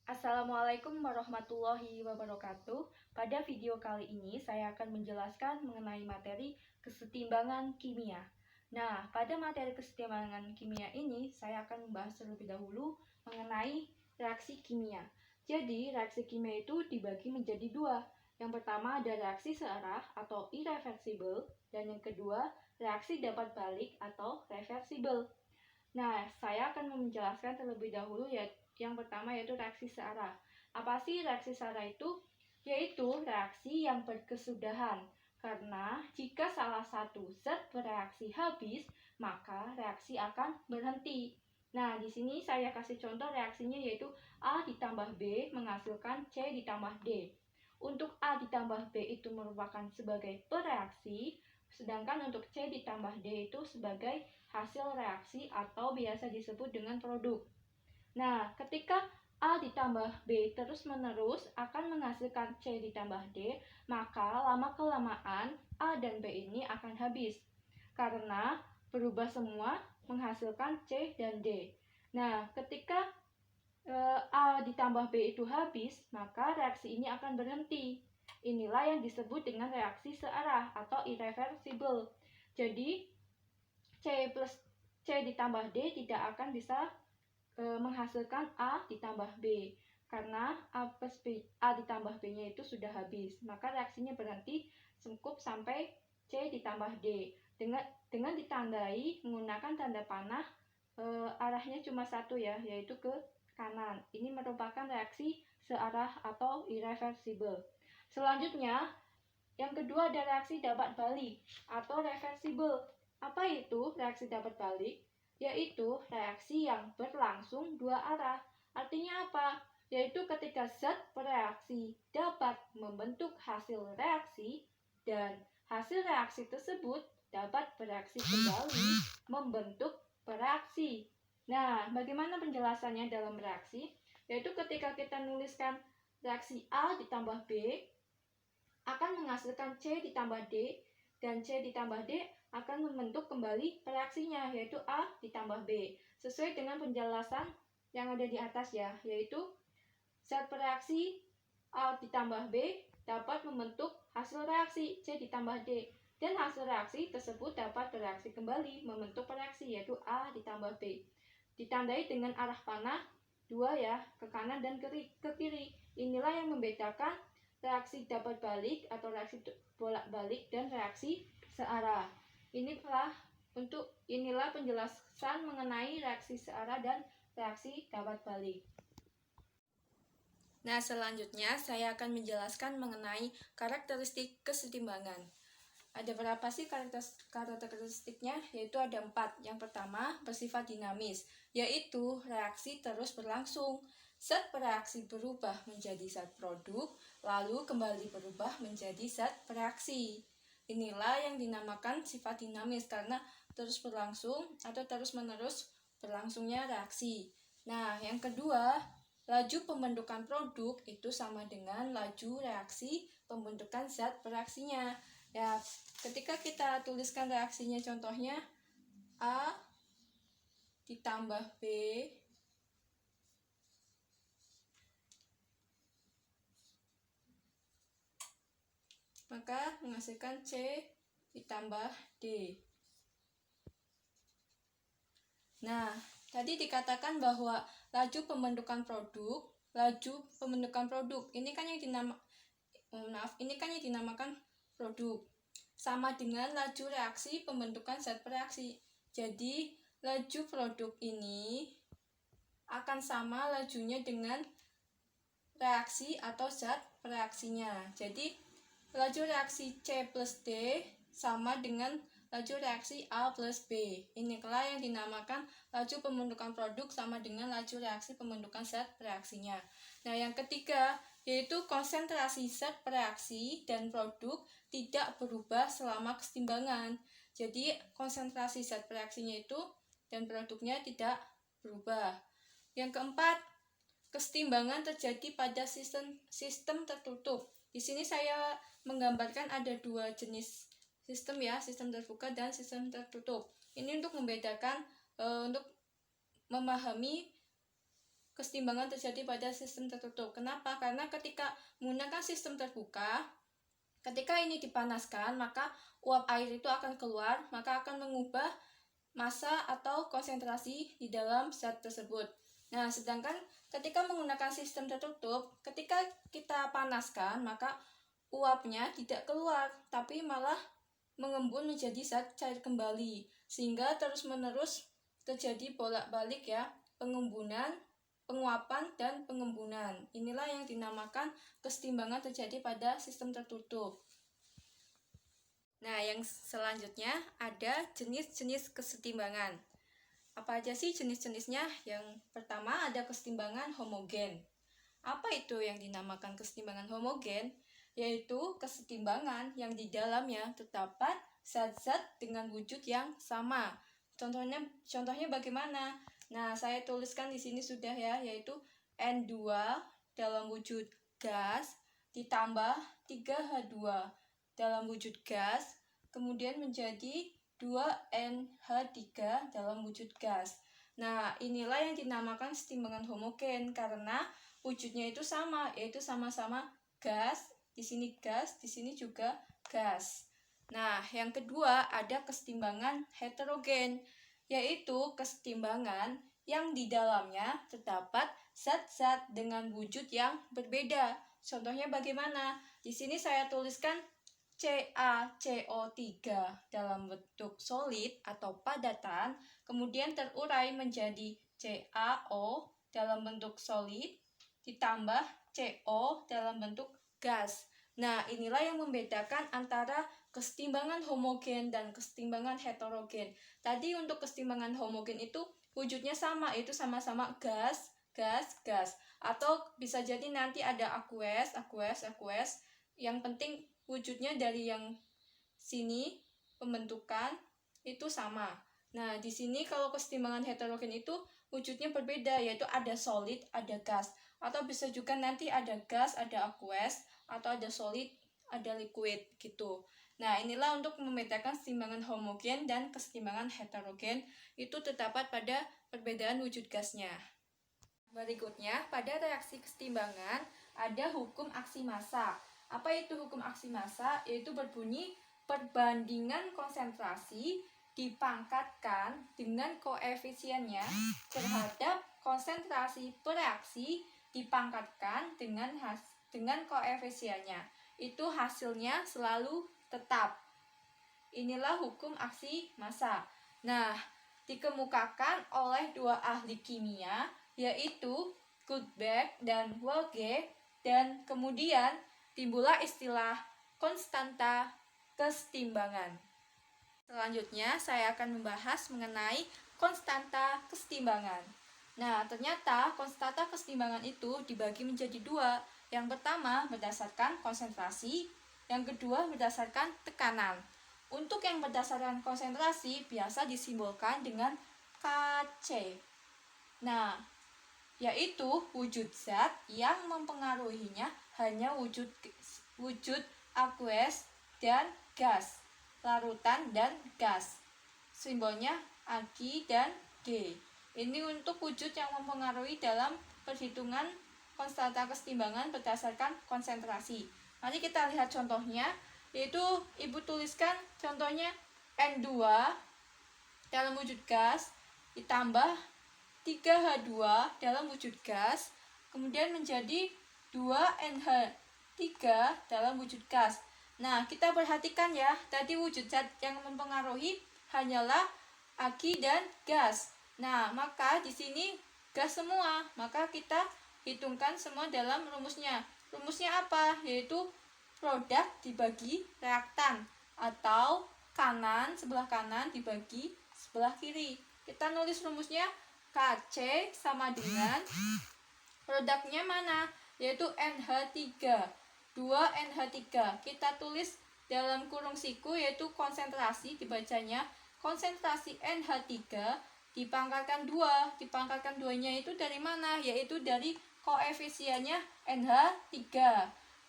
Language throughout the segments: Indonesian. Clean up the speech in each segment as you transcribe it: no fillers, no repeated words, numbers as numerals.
Assalamualaikum warahmatullahi wabarakatuh. Pada video kali ini saya akan menjelaskan mengenai materi kesetimbangan kimia. Nah, pada materi kesetimbangan kimia ini saya akan membahas terlebih dahulu mengenai reaksi kimia. Jadi, reaksi kimia itu dibagi menjadi dua. Yang pertama ada reaksi searah atau irreversible, dan yang kedua reaksi dapat balik atau reversible. Nah, saya akan menjelaskan terlebih dahulu yang pertama yaitu reaksi searah. Apa sih reaksi searah itu? Yaitu reaksi yang berkesudahan. Karena jika salah satu zat bereaksi habis, maka reaksi akan berhenti. Nah, di sini saya kasih contoh reaksinya yaitu A ditambah B menghasilkan C ditambah D. Untuk A ditambah B itu merupakan sebagai bereaksi, sedangkan untuk C ditambah D itu sebagai hasil reaksi atau biasa disebut dengan produk. Nah, ketika A ditambah B terus-menerus akan menghasilkan C ditambah D, maka lama-kelamaan A dan B ini akan habis. Karena berubah semua menghasilkan C dan D. Nah, ketika A ditambah B itu habis, maka reaksi ini akan berhenti. Inilah yang disebut dengan reaksi searah atau irreversible. Jadi, C ditambah D tidak akan bisa menghasilkan A ditambah B karena A ditambah B-nya itu sudah habis, maka reaksinya berhenti cukup sampai C ditambah D dengan ditandai menggunakan tanda panah arahnya cuma satu ya, yaitu ke kanan. Ini merupakan reaksi searah atau irreversible. Selanjutnya yang kedua ada reaksi dapat balik atau reversible. Apa itu reaksi dapat balik? Yaitu reaksi yang berlangsung dua arah. Artinya apa? Yaitu ketika zat bereaksi dapat membentuk hasil reaksi dan hasil reaksi tersebut dapat bereaksi kembali membentuk bereaksi. Nah, bagaimana penjelasannya dalam reaksi? Yaitu ketika kita nuliskan reaksi A ditambah B akan menghasilkan C ditambah D, dan C ditambah D akan membentuk kembali reaksinya, yaitu A ditambah B. Sesuai dengan penjelasan yang ada di atas ya, yaitu zat bereaksi A ditambah B dapat membentuk hasil reaksi C ditambah D, dan hasil reaksi tersebut dapat bereaksi kembali membentuk reaksi, yaitu A ditambah B. Ditandai dengan arah panah dua ya, ke kanan dan ke kiri. Inilah yang membedakan reaksi dapat balik atau reaksi bolak-balik dan reaksi searah. Inilah penjelasan mengenai reaksi searah dan reaksi dapat balik. Nah, selanjutnya saya akan menjelaskan mengenai karakteristik kesetimbangan. Ada berapa sih karakteristiknya? Yaitu ada 4. Yang pertama, bersifat dinamis, yaitu reaksi terus berlangsung. Zat bereaksi berubah menjadi zat produk, lalu kembali berubah menjadi zat bereaksi. Inilah yang dinamakan sifat dinamis karena terus berlangsung atau terus-menerus berlangsungnya reaksi. Nah, yang kedua, laju pembentukan produk itu sama dengan laju reaksi pembentukan zat bereaksinya. Ya, ketika kita tuliskan reaksinya, contohnya A ditambah B maka menghasilkan C ditambah D. Nah, tadi dikatakan bahwa laju pembentukan produk ini kan yang dinamakan produk sama dengan laju reaksi pembentukan zat bereaksi. Jadi, laju produk ini akan sama lajunya dengan reaksi atau zat bereaksinya. Jadi, laju reaksi C plus D sama dengan laju reaksi A plus B. Inilah yang dinamakan laju pembentukan produk sama dengan laju reaksi pembentukan zat bereaksinya. Nah, yang ketiga yaitu konsentrasi zat bereaksi dan produk tidak berubah selama kesetimbangan. Jadi, konsentrasi zat bereaksinya itu dan produknya tidak berubah. Yang keempat, kesetimbangan terjadi pada sistem tertutup. Di sini saya menggambarkan ada dua jenis sistem ya, sistem terbuka dan sistem tertutup. Ini untuk membedakan, untuk memahami kesetimbangan terjadi pada sistem tertutup. Kenapa? Karena ketika menggunakan sistem terbuka, ketika ini dipanaskan, maka uap air itu akan keluar, maka akan mengubah massa atau konsentrasi di dalam zat tersebut. Nah, sedangkan ketika menggunakan sistem tertutup, ketika kita panaskan, maka uapnya tidak keluar, tapi malah mengembun menjadi zat cair kembali, sehingga terus-menerus terjadi bolak-balik ya, pengembunan, penguapan, dan pengembunan. Inilah yang dinamakan kesetimbangan terjadi pada sistem tertutup. Nah, yang selanjutnya ada jenis-jenis kesetimbangan. Apa aja sih jenis-jenisnya? Yang pertama ada kesetimbangan homogen. Apa itu yang dinamakan kesetimbangan homogen? Yaitu kesetimbangan yang di dalamnya terdapat zat-zat dengan wujud yang sama. Contohnya bagaimana? Nah, saya tuliskan di sini sudah ya, yaitu N2 dalam wujud gas ditambah 3H2 dalam wujud gas, kemudian menjadi 2NH3 dalam wujud gas. Nah, inilah yang dinamakan kesetimbangan homogen karena wujudnya itu sama, yaitu sama-sama gas, di sini gas, di sini juga gas. Nah, yang kedua ada kesetimbangan heterogen, yaitu kesetimbangan yang di dalamnya terdapat zat-zat dengan wujud yang berbeda. Contohnya bagaimana? Di sini saya tuliskan CaCO3 dalam bentuk solid atau padatan, kemudian terurai menjadi CaO dalam bentuk solid, ditambah CO dalam bentuk gas. Nah, inilah yang membedakan antara kesetimbangan homogen dan kesetimbangan heterogen. Tadi untuk kesetimbangan homogen itu wujudnya sama, yaitu sama-sama gas, gas, gas. Atau bisa jadi nanti ada aqueous. Yang penting wujudnya dari yang sini pembentukan itu sama. Nah, di sini kalau kesetimbangan heterogen itu wujudnya berbeda, yaitu ada solid, ada gas. Atau bisa juga nanti ada gas, ada aqueous, atau ada solid, ada liquid gitu. Nah, inilah untuk membedakan kesetimbangan homogen dan kesetimbangan heterogen itu terdapat pada perbedaan wujud gasnya. Berikutnya, pada reaksi kesetimbangan ada hukum aksi massa. Apa itu hukum aksi massa? Yaitu berbunyi perbandingan konsentrasi dipangkatkan dengan koefisiennya terhadap konsentrasi per reaksi dipangkatkan dengan koefisiennya. Itu hasilnya selalu tetap. Inilah hukum aksi massa. Nah, dikemukakan oleh dua ahli kimia, yaitu Guldbach dan Wolge, dan kemudian timbullah istilah konstanta kesetimbangan. Selanjutnya, saya akan membahas mengenai konstanta kesetimbangan. Nah, ternyata konstanta kesetimbangan itu dibagi menjadi dua. Yang pertama berdasarkan konsentrasi, yang kedua berdasarkan tekanan. Untuk yang berdasarkan konsentrasi biasa disimbolkan dengan Kc. Nah, yaitu wujud zat yang mempengaruhinya hanya wujud aqueous dan gas, larutan dan gas. Simbolnya Ag dan G. Ini untuk wujud yang mempengaruhi dalam perhitungan konstanta kesetimbangan berdasarkan konsentrasi. Mari kita lihat contohnya, yaitu Ibu tuliskan contohnya N2 dalam wujud gas ditambah 3H2 dalam wujud gas, kemudian menjadi 2NH3 dalam wujud gas. Nah, kita perhatikan ya, tadi wujud zat yang mempengaruhi hanyalah Ag dan gas. Nah, maka di sini gas semua, maka kita hitungkan semua dalam rumusnya. Rumusnya apa? Yaitu produk dibagi reaktan, atau sebelah kanan dibagi sebelah kiri. Kita nulis rumusnya Kc sama dengan produknya mana? Yaitu NH3. 2NH3. Kita tulis dalam kurung siku, yaitu konsentrasi, dibacanya konsentrasi NH3 dipangkatkan 2. Dipangkatkan 2-nya itu dari mana? Yaitu dari koefisiennya NH3.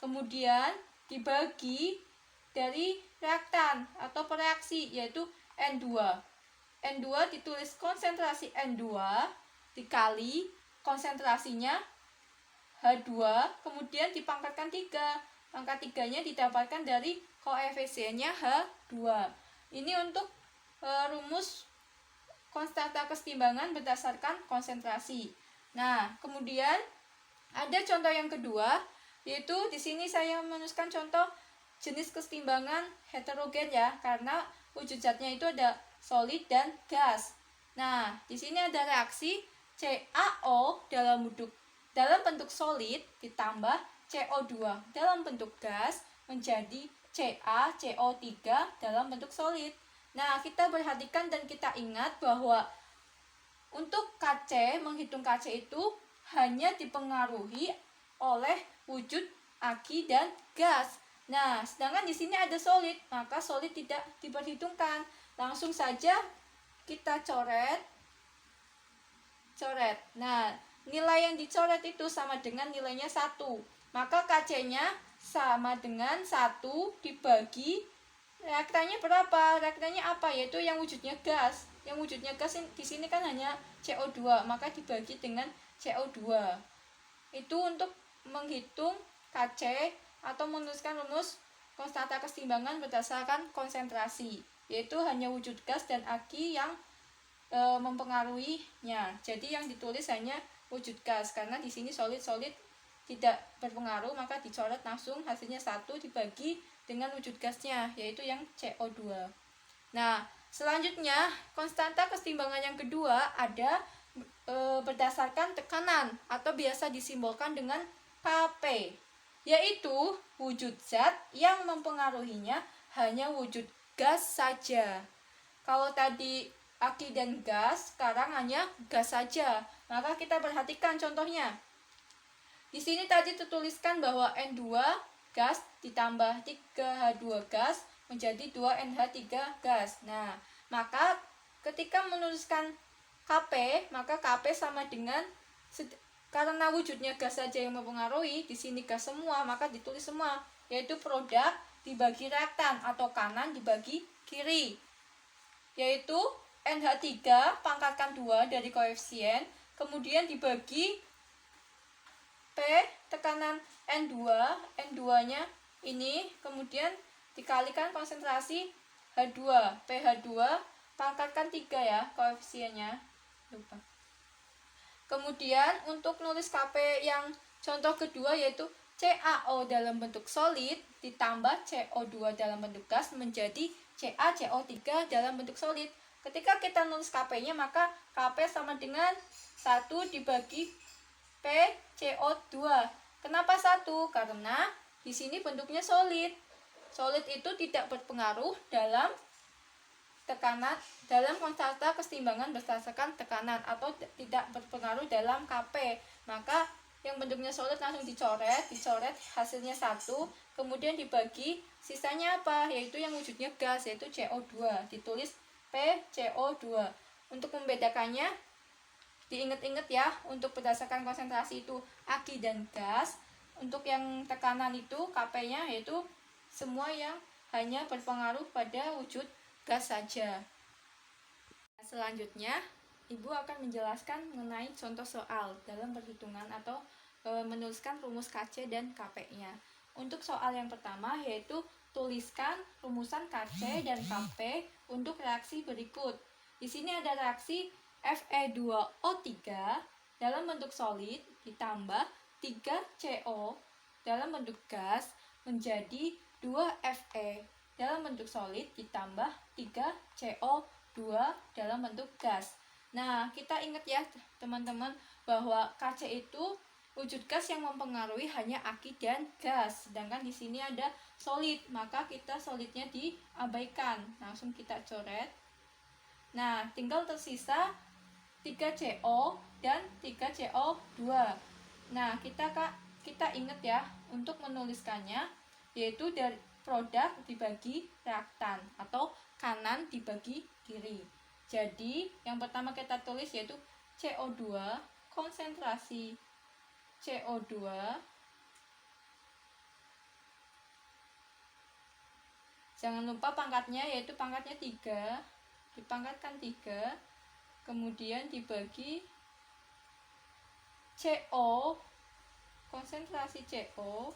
Kemudian dibagi dari reaktan atau pereaksi, yaitu N2. N2 ditulis konsentrasi N2 dikali konsentrasinya H2, kemudian dipangkatkan 3. Pangkat 3-nya didapatkan dari koefisiennya H2. Ini untuk rumus konstanta kesetimbangan berdasarkan konsentrasi. Nah, kemudian ada contoh yang kedua, yaitu di sini saya menuliskan contoh jenis kesetimbangan heterogen ya, karena wujud zatnya itu ada solid dan gas. Nah, di sini ada reaksi CaO dalam bentuk solid ditambah CO2 dalam bentuk gas menjadi CaCO3 dalam bentuk solid. Nah, kita perhatikan dan kita ingat bahwa untuk Kc, menghitung Kc itu hanya dipengaruhi oleh wujud aki dan gas. Nah, sedangkan di sini ada solid, maka solid tidak diperhitungkan. Langsung saja kita coret. Nah, nilai yang dicoret itu sama dengan nilainya 1. Maka Kc-nya sama dengan 1 dibagi reaktannya berapa? Reaktannya apa? Yaitu yang wujudnya gas. Yang wujudnya gas di sini kan hanya CO2, maka dibagi dengan CO2. Itu untuk menghitung Kc atau menuliskan rumus konstanta kesetimbangan berdasarkan konsentrasi, yaitu hanya wujud gas dan aki yang mempengaruhinya. Jadi yang ditulis hanya wujud gas, karena di sini solid-solid tidak berpengaruh, maka dicoret langsung hasilnya 1 dibagi dengan wujud gasnya, yaitu yang CO2. Nah, selanjutnya konstanta kesetimbangan yang kedua ada berdasarkan tekanan atau biasa disimbolkan dengan Kp, yaitu wujud zat yang mempengaruhinya hanya wujud gas saja. Kalau tadi aki dan gas, sekarang hanya gas saja. Maka kita perhatikan contohnya. Di sini tadi tertuliskan bahwa N2 gas ditambah 3H2 gas menjadi 2NH3 gas. Nah, maka ketika menuliskan Kp, maka Kp sama dengan, karena wujudnya gas saja yang mempengaruhi, di sini gas semua, maka ditulis semua, yaitu produk dibagi reaktan atau kanan dibagi kiri, yaitu NH3 pangkatkan 2 dari koefisien, kemudian dibagi P tekanan N2, N2-nya ini, kemudian dikalikan konsentrasi H2, pH2 pangkatkan 3 ya koefisiennya, lupa. Kemudian untuk nulis Kp yang contoh kedua yaitu CaO dalam bentuk solid ditambah CO2 dalam bentuk gas menjadi CaCO3 dalam bentuk solid. Ketika kita nulis Kp-nya, maka Kp sama dengan 1 dibagi PCO2. Kenapa 1? Karena di sini bentuknya solid. Solid itu tidak berpengaruh dalam tekanan, dalam konstanta kesetimbangan berdasarkan tekanan, atau tidak berpengaruh dalam Kp. Maka yang bentuknya solid langsung dicoret hasilnya 1, kemudian dibagi sisanya apa? Yaitu yang wujudnya gas, yaitu CO2, ditulis PCO2. Untuk membedakannya diingat-ingat ya, untuk berdasarkan konsentrasi itu aki dan gas. Untuk yang tekanan itu Kp-nya yaitu semua yang hanya berpengaruh pada wujud gas saja. Selanjutnya, Ibu akan menjelaskan mengenai contoh soal dalam perhitungan atau menuliskan rumus Kc dan Kp-nya. Untuk soal yang pertama yaitu tuliskan rumusan Kc dan Kp untuk reaksi berikut. Di sini ada reaksi Fe2O3 dalam bentuk solid ditambah 3CO dalam bentuk gas menjadi 2Fe dalam bentuk solid ditambah 3CO2 dalam bentuk gas. Nah, kita ingat ya teman-teman bahwa Kc itu wujud gas yang mempengaruhi hanya aki dan gas. Sedangkan di sini ada solid, maka kita solidnya diabaikan. Langsung kita coret. Nah, tinggal tersisa 3CO dan 3CO2. Nah, kita ingat ya untuk menuliskannya, yaitu dari produk dibagi reaktan atau kanan dibagi kiri. Jadi, yang pertama kita tulis yaitu CO2, konsentrasi CO2 jangan lupa pangkatnya, yaitu pangkatnya 3, dipangkatkan 3, kemudian dibagi CO, konsentrasi CO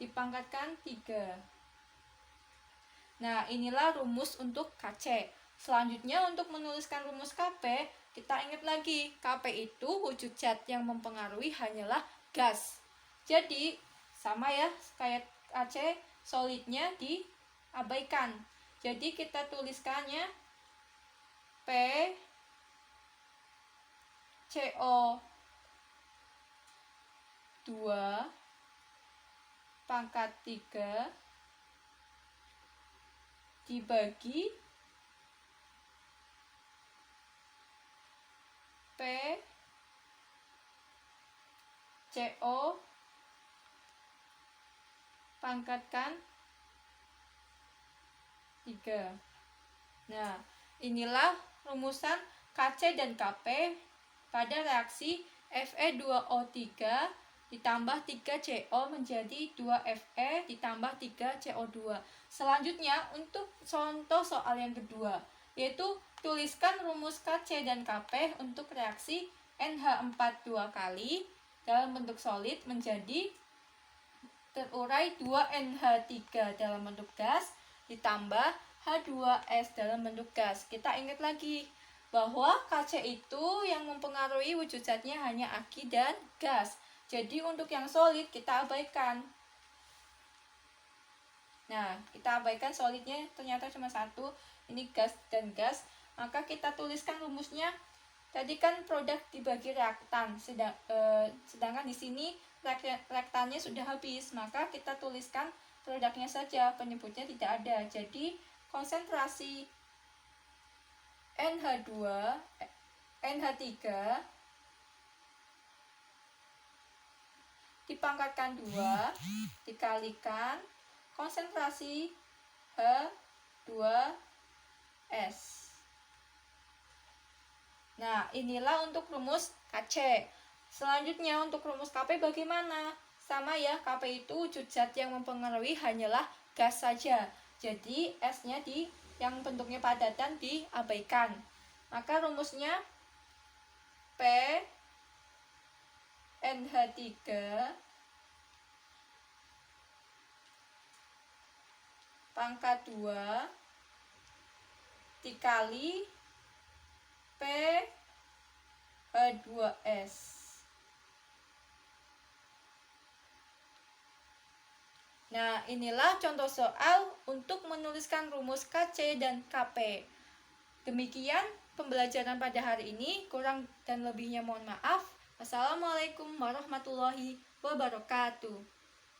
dipangkatkan 3. Nah, inilah rumus untuk Kc. Selanjutnya untuk menuliskan rumus Kp, kita ingat lagi, Kp itu wujud zat yang mempengaruhi hanyalah gas. Jadi, sama ya, kayak Kc, solidnya diabaikan. Jadi, kita tuliskannya P CO 2 pangkat 3 dibagi P CO pangkatkan 3. Nah, inilah rumusan Kc dan Kp pada reaksi Fe2O3 ditambah 3CO menjadi 2Fe ditambah 3CO2. Selanjutnya untuk contoh soal yang kedua, yaitu tuliskan rumus Kc dan Kp untuk reaksi NH4 2 kali dalam bentuk solid menjadi terurai 2NH3 dalam bentuk gas ditambah H2S dalam bentuk gas. Kita ingat lagi bahwa Kc itu yang mempengaruhi wujud zatnya hanya aki dan gas. Jadi untuk yang solid kita abaikan. Nah, kita abaikan solidnya ternyata cuma 1. Ini gas dan gas. Maka kita tuliskan rumusnya. Tadi kan produk dibagi reaktan, sedangkan di sini reaktannya sudah habis. Maka kita tuliskan produknya saja, penyebutnya tidak ada. Jadi konsentrasi NH3 dipangkatkan 2 dikalikan konsentrasi H2S. Nah, inilah untuk rumus Kc. Selanjutnya untuk rumus Kp bagaimana? Sama ya, Kp itu wujud zat yang mempengaruhi hanyalah gas saja. Jadi S-nya yang bentuknya padatan diabaikan. Maka rumusnya P NH3 pangkat 2 dikali P H2S. Nah, inilah contoh soal untuk menuliskan rumus Kc dan Kp. Demikian pembelajaran pada hari ini, kurang dan lebihnya mohon maaf. Wassalamualaikum warahmatullahi wabarakatuh.